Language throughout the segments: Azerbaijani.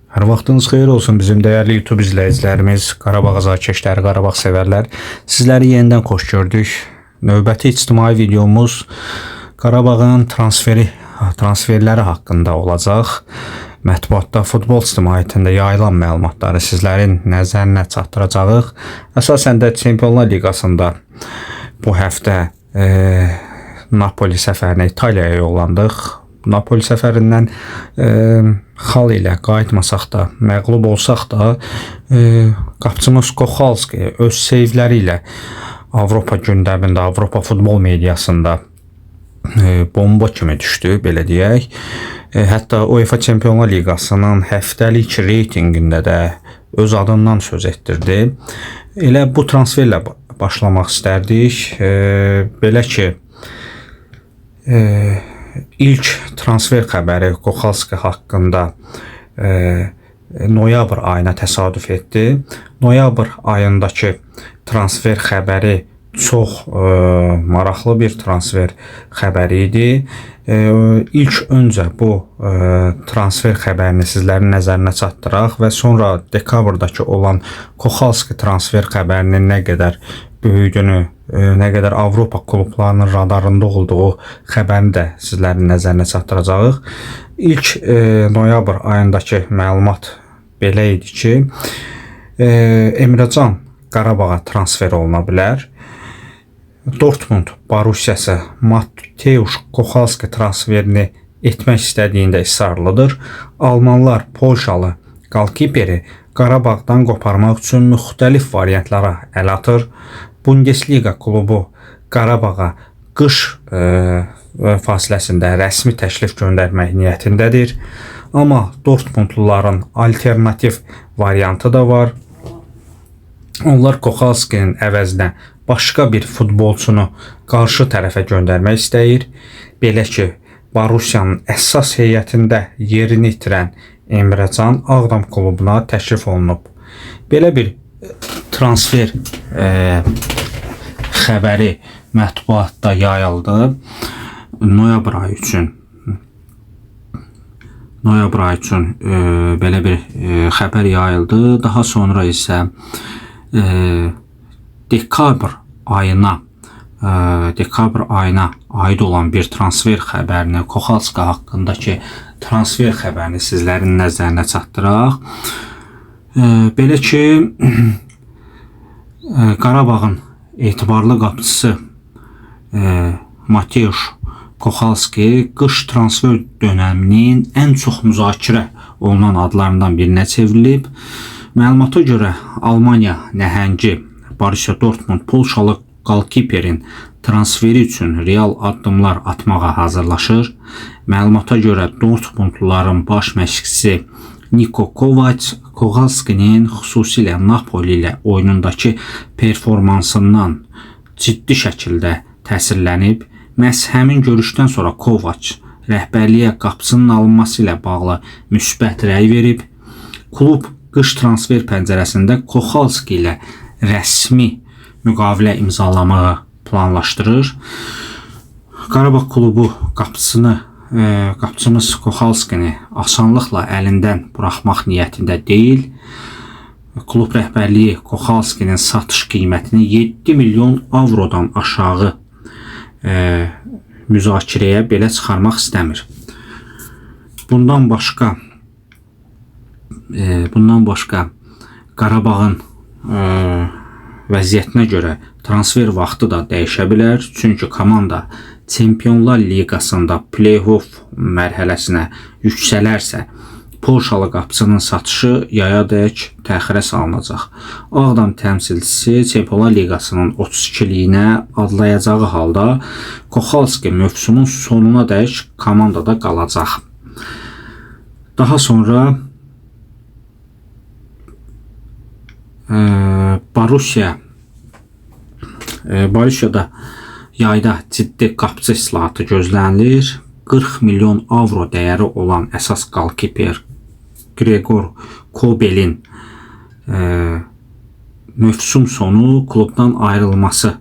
Hər vaxtınız xeyir olsun bizim dəyərli YouTube izləyicilərimiz, Qarabağ azarkeşləri, Qarabağ sevərlər. Sizləri yenidən xoş gördük. Növbəti ictimai videomuz Qarabağın transferləri haqqında olacaq. Mətbuatda, futbol ictimaiyyətində yayılan məlumatları sizlərin nəzərinə çatdıracağıq. Əsasən də Çempionlar Liqasında bu həftə Napoli səfərinə İtaliyaya yollandıq. Napoli səfərindən xal ilə qayıtmasaq da, məğlub olsaq da, qapıçımız Koxalski öz seyvləri ilə Avropa gündəmində, Avropa futbol mediasında bomba kimi düşdü, belə deyək. Hətta UEFA Çempionlar Liqasının həftəlik reytinqində də öz adından söz etdirdi. Elə bu transferlə başlamaq istərdik. Belə ki, İlk transfer xəbəri Koxalski haqqında noyabr ayına təsadüf etdi. Noyabr ayındakı transfer xəbəri çox maraqlı bir transfer xəbəri idi. İlk öncə bu transfer xəbərini sizlərin nəzərinə çatdıraq və sonra dekabrdakı olan Koxalski transfer xəbərinin nə qədər böyüdüyünü, nə qədər Avropa klublarının radarında olduğu xəbərini də sizlərin nəzərinə çatdıracağıq. İlk noyabr ayındakı məlumat belə idi ki, Emre Can Qarabağa transfer oluna bilər. Dortmund Borussiyası Mateusz Koxalski transferini etmək istədiyində israrlıdır. Almanlar Polşalı qalkiperi Qarabağdan qoparmaq üçün müxtəlif variantlara əl atır. Bundesliga klubu Qarabağa qış fasiləsində rəsmi təklif göndərmək niyyətindədir. Amma Dortmundluların alternativ variantı da var. Onlar Koxalskinin əvəzinə başqa bir futbolçunu qarşı tərəfə göndərmək istəyir. Belə ki, Borussiyanın əsas heyətində yerini itirən Emre Can Ağdam klubuna təklif olunub. Belə bir transfer xəbəri mətbuatda yayıldı. Noyabr ayı üçün belə bir xəbər yayıldı. Daha sonra isə dekabr ayına aid olan bir transfer xəbərini, Koxalski haqqındakı transfer xəbərini sizlərin nəzərinə çatdıraq. Belə ki, Qarabağın etibarlı qapıçısı Mateusz Koxalski qış transfer dönəminin ən çox müzakirə olunan adlarından birinə çevrilib. Məlumata görə Almanya nəhəngi Borussia Dortmund Polşalı qalkiperin transferi üçün real addımlar atmağa hazırlaşır. Məlumata görə Dortmundluların baş məşqçisi Niko Kovac Koxalskinin xüsusilə Napoli ilə oyunundakı performansından ciddi şəkildə təsirlənib. Məhz həmin görüşdən sonra Kovac rəhbərliyə qapısının alınması ilə bağlı müsbət rəy verib. Klub qış transfer pəncərəsində Koxalski ilə rəsmi müqavilə imzalamağı planlaşdırır. Qarabağ klubu qapıçımız Koxalskini asanlıqla əlindən buraxmaq niyyətində deyil. Klub rəhbərliyi Koxalskinin satış qiymətini 7 milyon avrodan aşağı müzakirəyə belə çıxarmaq istəmir. Bundan başqa Qarabağın vəziyyətinə görə transfer vaxtı da dəyişə bilər. Çünki komanda Çempionlar Liqasında play-off mərhələsinə yüksələrsə, Polşalı qapıçının satışı yayadək təxirə salınacaq. Ağdam təmsilçisi Çempionlar Liqasının 32-liyinə adlayacağı halda Koxalski mövsümün sonuna dək komandada qalacaq. Daha sonra Borussiyada yayda ciddi qapıcı islahatı gözlənilir. 40 milyon avro dəyəri olan əsas qalkiper Gregor Kobelin mövsüm sonu klubdan ayrılması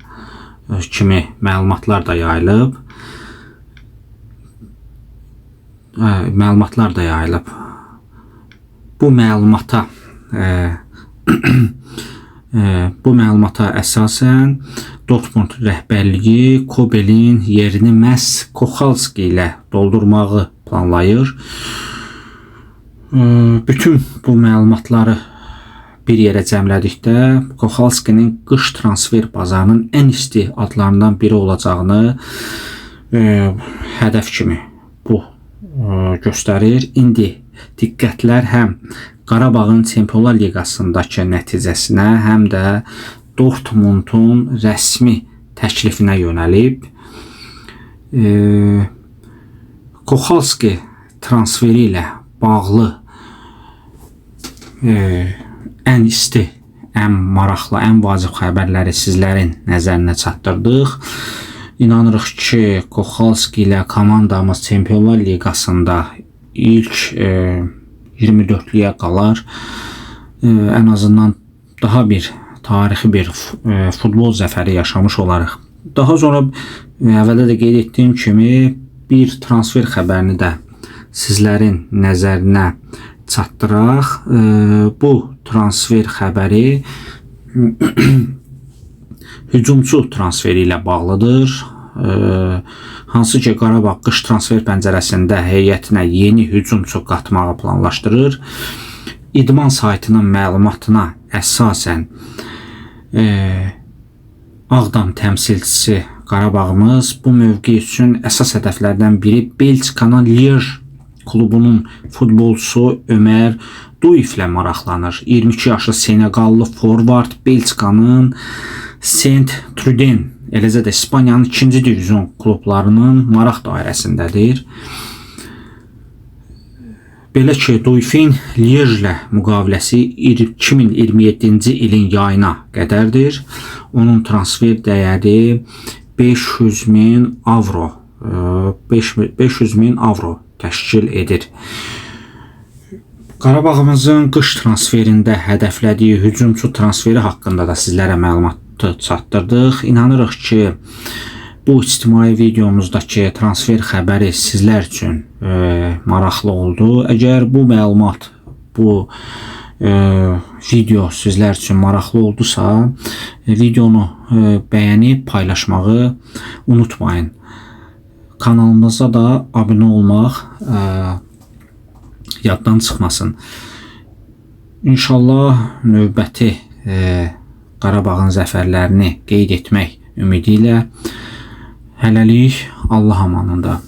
kimi məlumatlar da yayılıb. bu məlumata bu məlumata əsasən Dortmund rəhbərliyi Kobelin yerini məhz Kochalski ilə doldurmağı planlayır. Bütün bu məlumatları bir yerə cəmlədikdə Kochalskinin qış transfer bazarının ən isti adlarından biri olacağını hədəf kimi bu göstərir. İndi diqqətlər həm Qarabağın Çempionlar Liqasındakı nəticəsinə, həm də Dortmundun rəsmi təklifinə yönəlib. Kochalski transferi ilə bağlı ən isti, ən maraqlı, ən vacib xəbərləri sizlərin nəzərinə çatdırdıq. İnanırıq ki, Kochalski ilə komandamız Çempionlar Liqasında ilk 24-lüyə qalar. Ən azından daha bir tarixi bir futbol zəfəri yaşamış olarıq. Daha sonra əvvəldə də qeyd etdiyim kimi bir transfer xəbərini də sizlərin nəzərinə çatdıraq. Bu transfer xəbəri hücumçu transferi ilə bağlıdır. Hansı ki Qarabağ qış transfer pəncərəsində heyətinə yeni hücumçu qatmağı planlaşdırır. İdman saytının məlumatına əsasən Ağdam təmsilçisi Qarabağımız bu mövqe üçün əsas hədəflərdən biri Belçikanın Liège klubunun futbolçusu Ömer Duif ilə maraqlanır. 22 yaşlı Senegallı forvard Belçikanın Saint-Truden, eləcə də İspaniyanın 2-ci divizyon klublarının maraq dairəsindədir. Belə ki, Duifin Liège ilə müqaviləsi 2027-ci ilin yayına qədərdir. Onun transfer dəyəri 500.000 avro, 500.000 avro təşkil edir. Qarabağımızın qış transferində hədəflədiyi hücumçu transferi haqqında da sizlərə məlumatı çatdırdıq. İnanırıq ki, bu ictimai videomuzdakı transfer xəbəri sizlər üçün maraqlı oldu. Əgər bu məlumat, bu video sizlər üçün maraqlı oldusa, videonu bəyənib paylaşmağı unutmayın. Kanalımıza da abunə olmaq yaddan çıxmasın. İnşallah növbəti Qarabağın zəfərlərini qeyd etmək ümidi ilə hələlik Allah amanında.